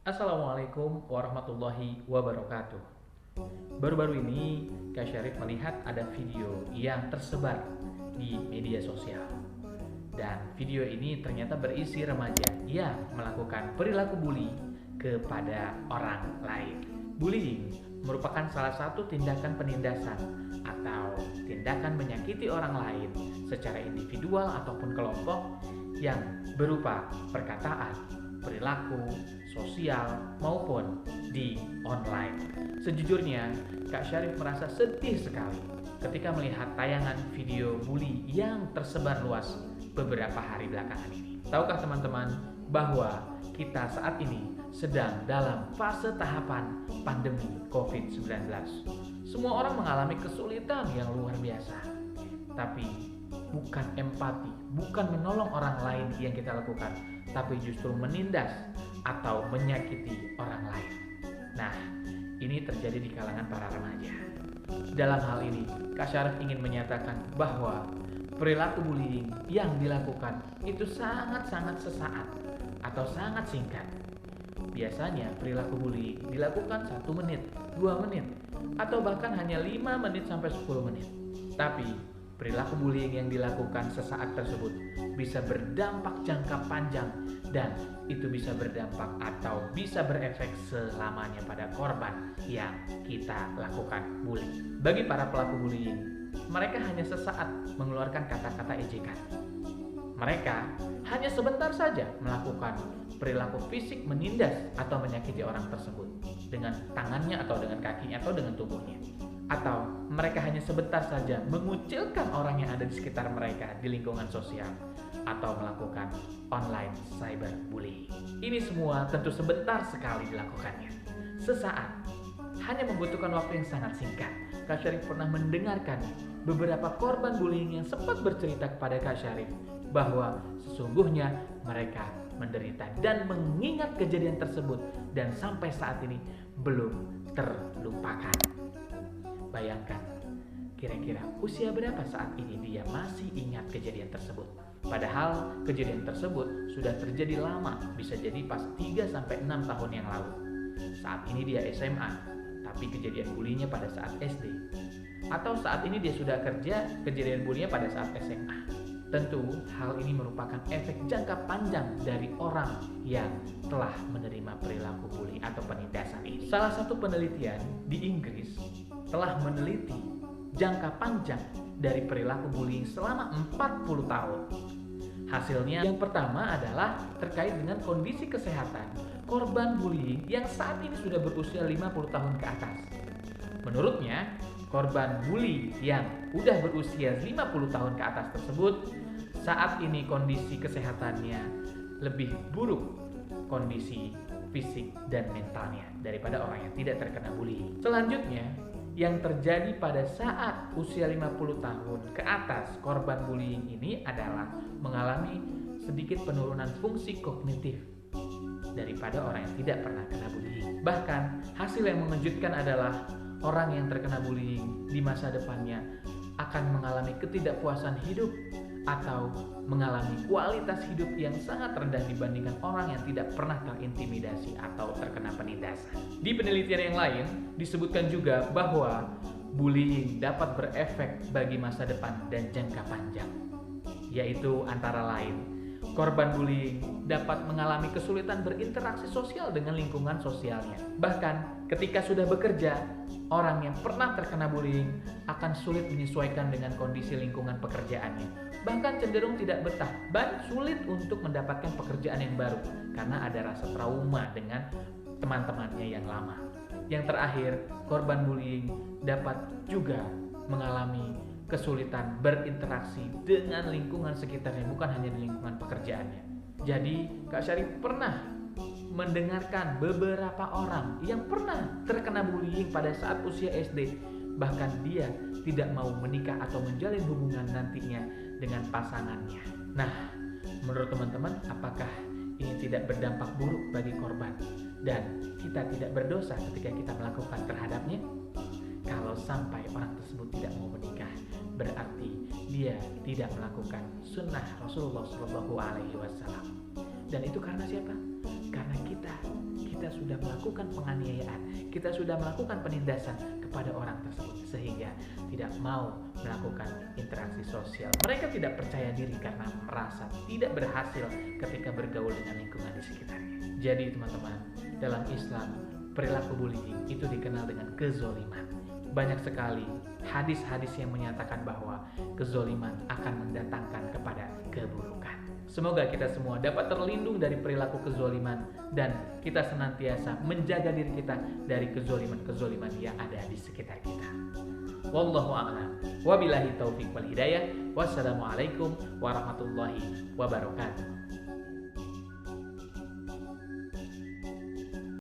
Assalamualaikum warahmatullahi wabarakatuh. Baru-baru ini Kak Syarif melihat ada video yang tersebar di media sosial. Dan video ini ternyata berisi remaja yang melakukan perilaku bully kepada orang lain. Bullying merupakan salah satu tindakan penindasan atau tindakan menyakiti orang lain secara individual ataupun kelompok yang berupa perkataan, perilaku, sosial, maupun di online. Sejujurnya, Kak Syarif merasa sedih sekali ketika melihat tayangan video bully yang tersebar luas beberapa hari belakangan ini. Tahukah teman-teman bahwa kita saat ini sedang dalam fase tahapan pandemi COVID-19. Semua orang mengalami kesulitan yang luar biasa. Tapi bukan empati, bukan menolong orang lain yang kita lakukan, tapi justru menindas atau menyakiti orang lain. Nah, ini terjadi di kalangan para remaja. Dalam hal ini, Kak Syarif ingin menyatakan bahwa perilaku bullying yang dilakukan itu sangat-sangat sesaat atau sangat singkat. Biasanya perilaku bullying dilakukan 1 menit, 2 menit, atau bahkan hanya 5 menit sampai 10 menit. Tapi perilaku bullying yang dilakukan sesaat tersebut bisa berdampak jangka panjang dan itu bisa berdampak atau bisa berefek selamanya pada korban yang kita lakukan bullying. Bagi para pelaku bullying, mereka hanya sesaat mengeluarkan kata-kata ejekan. Mereka hanya sebentar saja melakukan perilaku fisik menindas atau menyakiti orang tersebut dengan tangannya atau dengan kakinya atau dengan tubuhnya. Atau mereka hanya sebentar saja mengucilkan orang yang ada di sekitar mereka di lingkungan sosial atau melakukan online cyberbullying. Ini semua tentu sebentar sekali dilakukannya. Sesaat, hanya membutuhkan waktu yang sangat singkat. Kak Syarif pernah mendengarkan beberapa korban bullying yang sempat bercerita kepada Kak Syarif bahwa sesungguhnya mereka menderita dan mengingat kejadian tersebut dan sampai saat ini belum terlupakan. Bayangkan, kira-kira usia berapa saat ini dia masih ingat kejadian tersebut. Padahal kejadian tersebut sudah terjadi lama, bisa jadi pas 3-6 tahun yang lalu. Saat ini dia SMA, tapi kejadian bullyingnya pada saat SD. Atau saat ini dia sudah kerja, kejadian bullyingnya pada saat SMA. Tentu hal ini merupakan efek jangka panjang dari orang yang telah menerima perilaku bully atau penindasan ini. Salah satu penelitian di Inggris telah meneliti jangka panjang dari perilaku bullying selama 40 tahun. Hasilnya yang pertama adalah terkait dengan kondisi kesehatan korban bullying yang saat ini sudah berusia 50 tahun ke atas. Menurutnya, korban bully yang udah berusia 50 tahun ke atas tersebut saat ini kondisi kesehatannya lebih buruk kondisi fisik dan mentalnya daripada orang yang tidak terkena bullying. Selanjutnya, yang terjadi pada saat usia 50 tahun ke atas korban bullying ini adalah mengalami sedikit penurunan fungsi kognitif daripada orang yang tidak pernah kena bullying. Bahkan hasil yang mengejutkan adalah orang yang terkena bullying di masa depannya akan mengalami ketidakpuasan hidup atau mengalami kualitas hidup yang sangat rendah dibandingkan orang yang tidak pernah terintimidasi atau terkena penindasan. Di penelitian yang lain disebutkan juga bahwa bullying dapat berefek bagi masa depan dan jangka panjang, yaitu antara lain korban bullying dapat mengalami kesulitan berinteraksi sosial dengan lingkungan sosialnya. Bahkan ketika sudah bekerja, orang yang pernah terkena bullying akan sulit menyesuaikan dengan kondisi lingkungan pekerjaannya. Bahkan cenderung tidak betah dan sulit untuk mendapatkan pekerjaan yang baru karena ada rasa trauma dengan teman-temannya yang lama. Yang terakhir, korban bullying dapat juga mengalami kesulitan berinteraksi dengan lingkungan sekitarnya, bukan hanya di lingkungan pekerjaannya. Jadi, Kak Syarif pernah mendengarkan beberapa orang yang pernah terkena bullying pada saat usia SD. Bahkan dia tidak mau menikah atau menjalin hubungan nantinya dengan pasangannya. Nah, menurut teman-teman, apakah ini tidak berdampak buruk bagi korban? Dan kita tidak berdosa ketika kita melakukan terhadapnya? Kalau sampai orang tersebut tidak mau menikah, berarti dia tidak melakukan sunnah Rasulullah SAW. Dan itu karena siapa? Karena kita sudah melakukan penganiayaan, kita sudah melakukan penindasan kepada orang tersebut sehingga tidak mau melakukan interaksi sosial. Mereka tidak percaya diri karena merasa tidak berhasil ketika bergaul dengan lingkungan di sekitarnya. Jadi teman-teman, dalam Islam perilaku bullying itu dikenal dengan kezoliman. Banyak sekali hadis-hadis yang menyatakan bahwa kezoliman akan mendatangkan kepada keburukan. Semoga kita semua dapat terlindung dari perilaku kezoliman dan kita senantiasa menjaga diri kita dari kezoliman-kezoliman yang ada di sekitar kita. Wallahu a'lam. Wabillahi taufiq wal hidayah. Wassalamualaikum warahmatullahi wabarakatuh.